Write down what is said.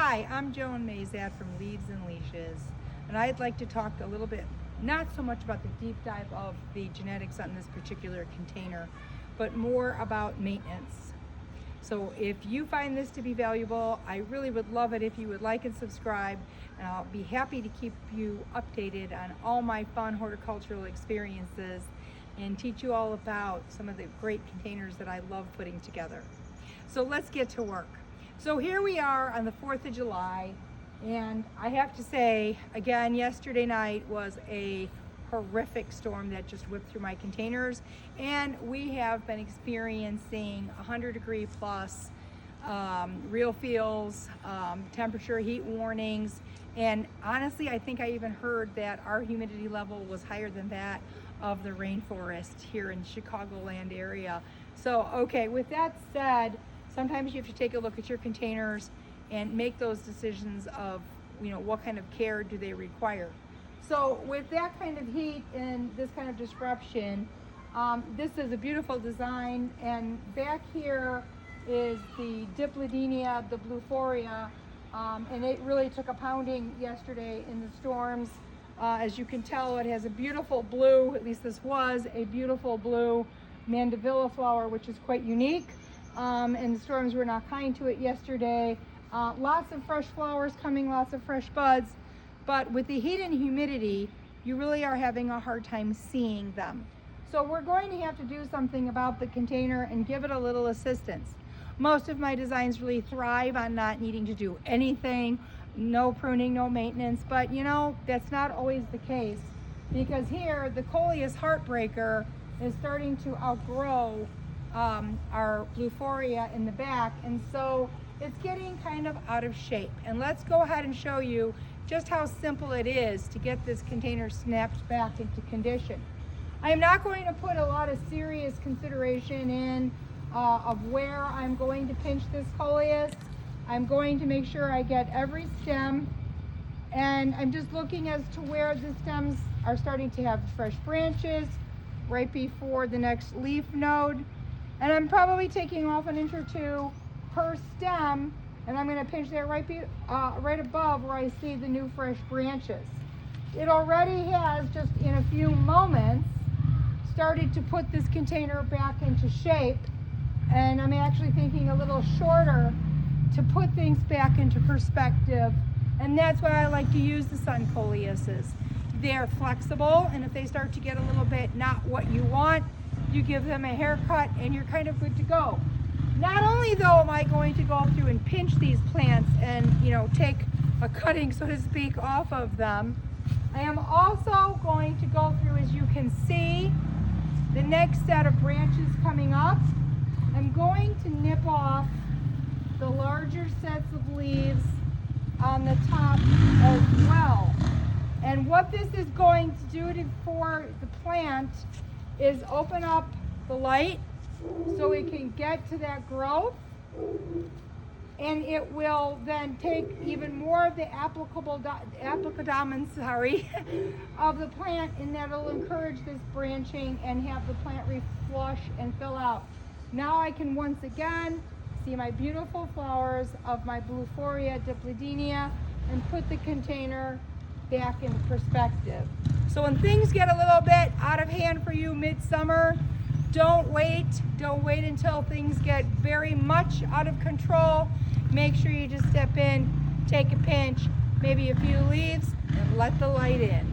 Hi, I'm Joan Mazat from Leads and Leashes, and I'd like to talk a little bit, not so much about the deep dive of the genetics on this particular container, but more about maintenance. So if you find this to be valuable, I really would love it if you would like and subscribe, and I'll be happy to keep you updated on all my fun horticultural experiences and teach you all about some of the great containers that I love putting together. So let's get to work. So here we are on the 4th of July, and I have to say, again, yesterday night was a horrific storm that just whipped through my containers, and we have been experiencing 100-degree plus real feels, temperature, heat warnings, and honestly, I think I even heard that our humidity level was higher than that of the rainforest here in Chicagoland area. So, okay, with that said, sometimes you have to take a look at your containers and make those decisions of, what kind of care do they require. So with that kind of heat and this kind of disruption, this is a beautiful design, and back here is the Dipladenia, the Blueforia, and it really took a pounding yesterday in the storms. As you can tell, it has a beautiful blue, at least this was a beautiful blue mandevilla flower, which is quite unique. And the storms were not kind to it yesterday. Lots of fresh flowers coming, lots of fresh buds, but with the heat and humidity, you really are having a hard time seeing them. So we're going to have to do something about the container and give it a little assistance. Most of my designs really thrive on not needing to do anything, no pruning, no maintenance, but that's not always the case, because here the Coleus Heartbreaker is starting to outgrow our Blueforia in the back, and so it's getting kind of out of shape. And let's go ahead and show you just how simple it is to get this container snapped back into condition. I am not going to put a lot of serious consideration in of where I'm going to pinch this Coleus. I'm going to make sure I get every stem, and I'm just looking as to where the stems are starting to have fresh branches right before the next leaf node. And I'm probably taking off an inch or two per stem, and I'm going to pinch there right above where I see the new fresh branches. It already has, just in a few moments, started to put this container back into shape, and I'm actually thinking a little shorter to put things back into perspective, and that's why I like to use the Sun Coleuses. They're flexible, and if they start to get a little bit not what you want, you give them a haircut and you're kind of good to go. Not only though am I going to go through and pinch these plants and take a cutting, so to speak, off of them, I am also going to go through, as you can see, the next set of branches coming up. I'm going to nip off the larger sets of leaves on the top as well. And what this is going to do for the plant is open up the light so it can get to that growth, and it will then take even more of the applicodomins of the plant, and that'll encourage this branching and have the plant reflush and fill out. Now I can once again see my beautiful flowers of my Blueforia Dipladenia and put the container back into perspective. So when things get a little bit out of hand for you midsummer, don't wait until things get very much out of control. Make sure you just step in, take a pinch, maybe a few leaves, and let the light in.